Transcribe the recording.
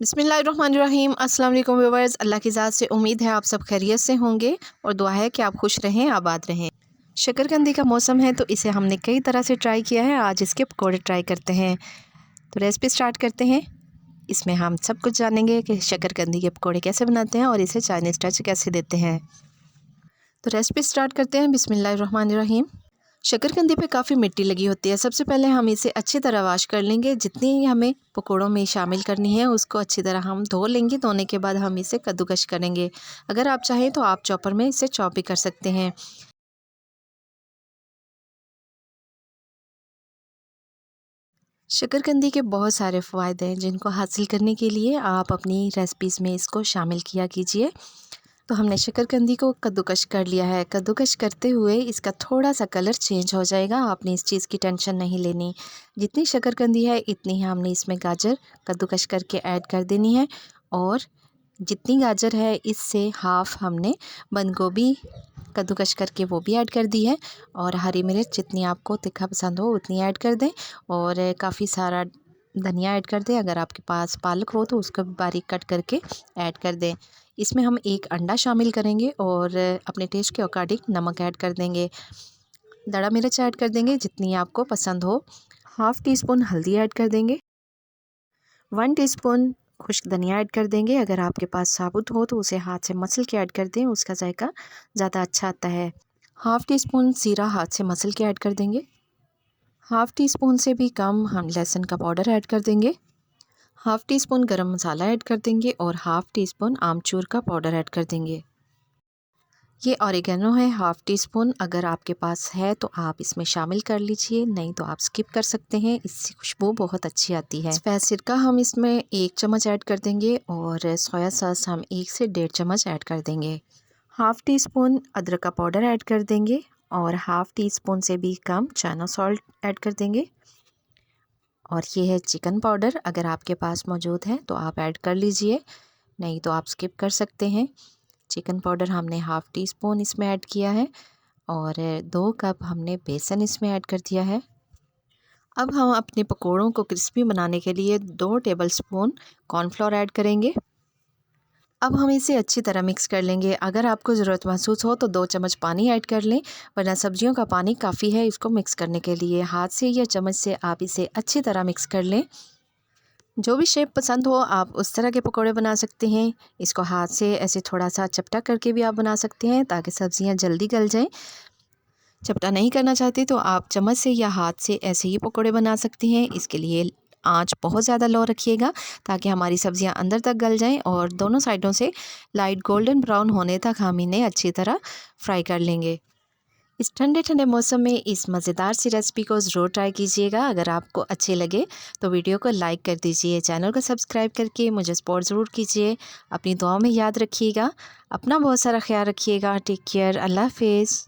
बिस्मिल्लाहिर्रहमानिर्रहीम। अस्सलाम वालेकुम व्यूअर्स। अल्लाह की ज़ात से उम्मीद है आप सब खैरियत से होंगे और दुआ है कि आप खुश रहें, आबाद रहें। शकरकंदी का मौसम है तो इसे हमने कई तरह से ट्राई किया है। आज इसके पकौड़े ट्राई करते हैं, तो रेसिपी स्टार्ट करते हैं। इसमें हम सब कुछ जानेंगे कि शकरकंदी के पकौड़े कैसे बनाते हैं और इसे चाइनीज़ टच कैसे देते हैं। तो रेसिपी स्टार्ट करते हैं। बिस्मिल्लाहिर्रहमानिर्रहीम। शकरकंदी पे काफ़ी मिट्टी लगी होती है। सबसे पहले हम इसे अच्छी तरह वॉश कर लेंगे। जितनी हमें पकौड़ों में शामिल करनी है उसको अच्छी तरह हम धो लेंगे। धोने के बाद हम इसे कद्दूकश करेंगे। अगर आप चाहें तो आप चॉपर में इसे चॉप भी कर सकते हैं। शकरकंदी के बहुत सारे फ़ायदे हैं जिनको हासिल करने के लिए आप अपनी रेसिपीज़ में इसको शामिल किया कीजिए। तो हमने शकरकंदी को कद्दूकश कर लिया है। कद्दूकश करते हुए इसका थोड़ा सा कलर चेंज हो जाएगा। आपने इस चीज़ की टेंशन नहीं लेनी। जितनी शकरकंदी है इतनी ही हमने इसमें गाजर कद्दूकश करके ऐड कर देनी है, और जितनी गाजर है इससे हाफ़ हमने बंद गोभी कद्दूकश करके वो भी ऐड कर दी है, और हरी मिर्च जितनी आपको तीखा पसंद हो उतनी ऐड कर दें, और काफ़ी सारा धनिया ऐड कर दें। अगर आपके पास पालक हो तो उसको भी बारीक कट करके ऐड कर दें। इसमें हम एक अंडा शामिल करेंगे और अपने टेस्ट के अकॉर्डिंग नमक ऐड कर देंगे। दड़ा मिर्च ऐड कर देंगे जितनी आपको पसंद हो। हाफ़ टी स्पून हल्दी ऐड कर देंगे। 1 टीस्पून खुश्क धनिया ऐड कर देंगे। अगर आपके पास साबुत हो तो उसे हाथ से मसल के ऐड कर दें, उसका जायका ज़्यादा अच्छा आता है। हाफ़ टी स्पून ज़ीरा हाथ से मसल के ऐड कर देंगे। हाफ़ टी स्पून से भी कम हम लहसुन का पाउडर ऐड कर देंगे। हाफ़ टी स्पून गरम मसाला ऐड कर देंगे और हाफ़ टी स्पून आमचूर का पाउडर ऐड कर देंगे। ये ऑरिगेनो है, हाफ़ टी स्पून। अगर आपके पास है तो आप इसमें शामिल कर लीजिए, नहीं तो आप स्किप कर सकते हैं। इससे खुशबू बहुत अच्छी आती है। सफ़ेद सिरका हम इसमें 1 चम्मच ऐड कर देंगे और सोया सॉस हम 1 से 1.5 चम्मच ऐड कर देंगे। हाफ़ टी स्पून अदरक का पाउडर ऐड कर देंगे और हाफ़ टी स्पून से भी कम चाइना सॉल्ट ऐड कर देंगे। और ये है चिकन पाउडर, अगर आपके पास मौजूद है तो आप ऐड कर लीजिए, नहीं तो आप स्किप कर सकते हैं। चिकन पाउडर हमने हाफ़ टी स्पून इसमें ऐड किया है और 2 कप हमने बेसन इसमें ऐड कर दिया है। अब हम अपने पकोड़ों को क्रिस्पी बनाने के लिए 2 टेबलस्पून कॉर्नफ्लोर ऐड करेंगे। अब हम इसे अच्छी तरह मिक्स कर लेंगे। अगर आपको ज़रूरत महसूस हो तो 2 चम्मच पानी ऐड कर लें, वरना सब्जियों का पानी काफ़ी है इसको मिक्स करने के लिए। हाथ से या चम्मच से आप इसे अच्छी तरह मिक्स कर लें। जो भी शेप पसंद हो आप उस तरह के पकोड़े बना सकते हैं। इसको हाथ से ऐसे थोड़ा सा चपटा करके भी आप बना सकते हैं ताकि सब्ज़ियां जल्दी गल जाएं। चपटा नहीं करना चाहते तो आप चम्मच से या हाथ से ऐसे ही पकोड़े बना सकते हैं। इसके लिए आंच बहुत ज़्यादा लो रखिएगा ताकि हमारी सब्ज़ियां अंदर तक गल जाएं, और दोनों साइडों से लाइट गोल्डन ब्राउन होने तक हम इन्हें अच्छी तरह फ्राई कर लेंगे। इस ठंडे ठंडे मौसम में इस मज़ेदार सी रेसिपी को ज़रूर ट्राई कीजिएगा। अगर आपको अच्छे लगे तो वीडियो को लाइक कर दीजिए, चैनल को सब्सक्राइब करके मुझे सपोर्ट ज़रूर कीजिए। अपनी दुआओं में याद रखिएगा। अपना बहुत सारा ख्याल रखिएगा। Take care. अल्लाह हाफ़िज़।